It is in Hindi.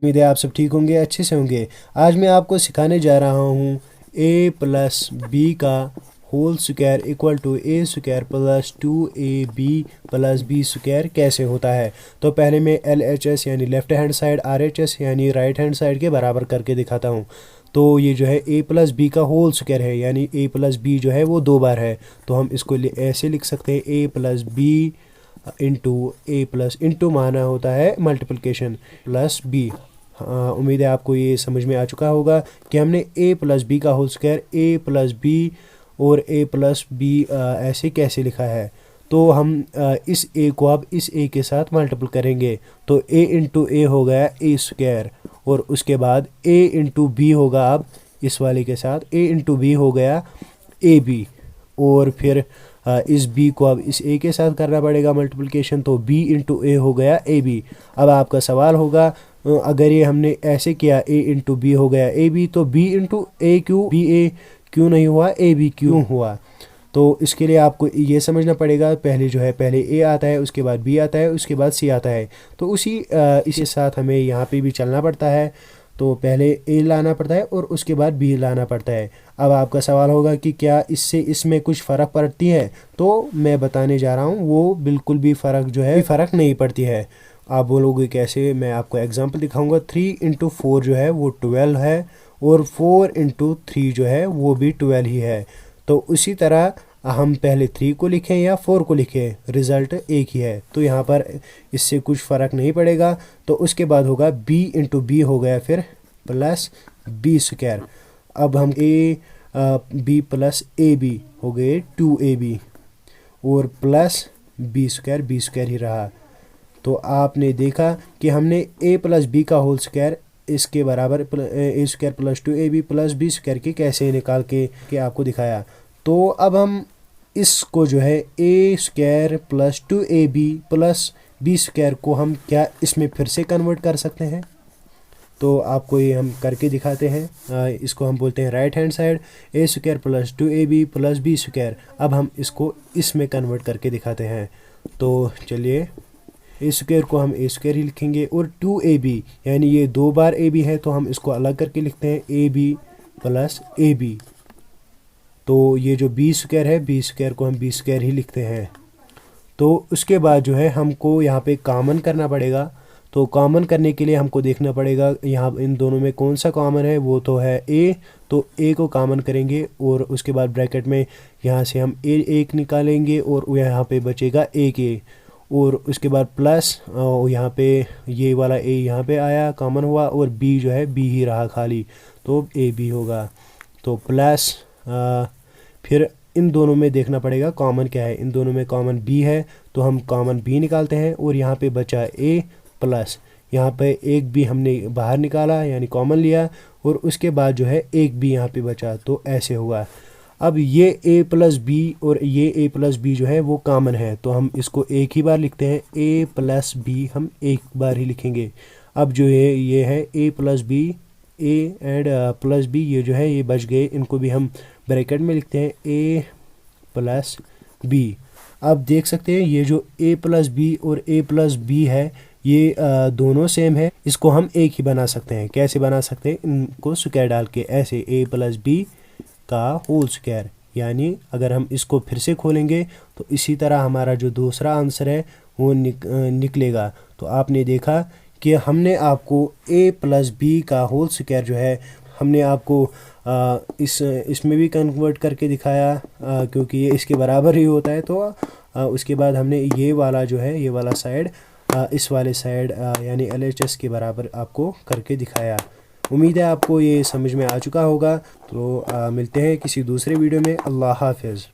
उम्मीद है आप सब ठीक होंगे, अच्छे से होंगे। आज मैं आपको सिखाने जा रहा हूँ a प्लस बी का whole square equal to A square plus 2ab plus B square कैसे होता है। तो पहले मैं LHS यानी लेफ्ट हैंड साइड, RHS यानी राइट हैंड साइड के बराबर करके दिखाता हूँ। तो ये जो है a प्लस बी का होल स्क्वायर है, यानी a प्लस बी जो है वो दो बार है। तो हम इसको ऐसे लिख सकते हैं a plus B into A plus, into माना होता है मल्टीप्लिकेशन, प्लस बी। उम्मीद है आपको ये समझ में आ चुका होगा कि हमने a प्लस बी का whole square a plus B और a प्लस बी ऐसे कैसे लिखा है। तो हम इस a को अब इस a के साथ मल्टीपल करेंगे, तो a इंटू ए हो गया a स्क्वायर, और उसके बाद a इंटू बी होगा अब इस वाले के साथ, a इंटू बी हो गया ए बी, और फिर इस b को अब इस a के साथ करना पड़ेगा मल्टीप्लिकेशन, तो b इंटू ए हो गया ए बी। अब आपका सवाल होगा अगर ये हमने ऐसे किया a इंटू बी हो गया ए बी, तो b इंटू ए क्यों बी ए क्यों नहीं हुआ, ए बी क्यों हुआ। तो इसके लिए आपको ये समझना पड़ेगा, पहले जो है पहले a आता है, उसके बाद b आता है, उसके बाद c आता है। तो इसी साथ हमें यहाँ पे भी चलना पड़ता है। तो पहले a लाना पड़ता है और उसके बाद b लाना पड़ता है। अब आपका सवाल होगा कि क्या इससे इसमें कुछ फ़र्क पड़ती है। तो मैं बताने जा रहा हूँ वो बिल्कुल भी फ़र्क जो है फ़र्क नहीं पड़ती है। आप बोलोगे कैसे, मैं आपको एग्जांपल दिखाऊंगा। 3 इंटू 4 जो है वो 12 है, और 4 इंटू 3 जो है वो भी 12 ही है। तो उसी तरह हम पहले 3 को लिखें या 4 को लिखें, रिज़ल्ट एक ही है। तो यहाँ पर इससे कुछ फ़र्क नहीं पड़ेगा। तो उसके बाद होगा b इंटू बी हो गया फिर प्लस बी स्क्वायर। अब हम b प्लस ए बी हो गए 2ab, और प्लस बी स्क्वायर ही रहा। तो आपने देखा कि हमने a प्लस बी का होल स्क्वायर इसके बराबर A square plus 2ab plus B square के कैसे निकाल के आपको दिखाया। तो अब हम इसको जो है A square plus 2ab plus B square को हम क्या इसमें फिर से कन्वर्ट कर सकते हैं। तो आपको ये हम करके दिखाते हैं। इसको हम बोलते हैं right hand side, A square plus 2ab plus B square. अब हम इसको इसमें कन्वर्ट करके दिखाते हैं। तो चलिए, ए स्क्वायर को हम ए स्क्वायर ही लिखेंगे, और 2ab यानी ये दो बार ए बी है, तो हम इसको अलग करके लिखते हैं A B plus A B. तो ये जो बी स्क्वायर है, बी स्क्वायर को हम बी स्क्वायर ही लिखते हैं। तो उसके बाद जो है हमको यहाँ पे कॉमन करना पड़ेगा। तो कॉमन करने के लिए हमको देखना पड़ेगा यहाँ इन दोनों में कौन सा कॉमन है, वो तो है a। तो a को कॉमन करेंगे, और उसके बाद ब्रैकेट में यहाँ से हम a एक निकालेंगे, और यहाँ पे बचेगा एक a, और उसके बाद प्लस यहाँ पे ये वाला a यहाँ पे आया कॉमन हुआ, और b जो है b ही रहा खाली, तो ए बी होगा। तो प्लस फिर इन दोनों में देखना पड़ेगा कॉमन क्या है। इन दोनों में कॉमन b है, तो हम कॉमन b निकालते हैं, और यहाँ पे बचा a प्लस यहाँ पे एक भी हमने बाहर निकाला यानी कॉमन लिया, और उसके बाद जो है एक भी यहाँ पे बचा, तो ऐसे हुआ। अब ये a प्लस बी और ये a प्लस बी जो है वो कॉमन है, तो हम इसको एक ही बार लिखते हैं, a प्लस बी हम एक बार ही लिखेंगे। अब जो है ये है a plus B, a and plus B ये जो है ये बच गए, इनको भी हम ब्रैकेट में लिखते हैं a प्लस बी। अब देख सकते हैं ये जो a प्लस बी और a प्लस बी है ये दोनों सेम है, इसको हम एक ही बना सकते हैं। कैसे बना सकते हैं, इनको स्क्वायर डाल के, ऐसे a प्लस बी का होल स्क्वायर। यानी अगर हम इसको फिर से खोलेंगे तो इसी तरह हमारा जो दूसरा आंसर है वो निकलेगा। तो आपने देखा कि हमने आपको a प्लस बी का होल स्क्वायर जो है हमने आपको इसमें भी कन्वर्ट करके दिखाया, क्योंकि ये इसके बराबर ही होता है। तो उसके बाद हमने ये वाला जो है ये वाला साइड इस वाले साइड यानी LHS के बराबर आपको करके दिखाया। उम्मीद है आपको ये समझ में आ चुका होगा। तो मिलते हैं किसी दूसरे वीडियो में। अल्लाह हाफिज़।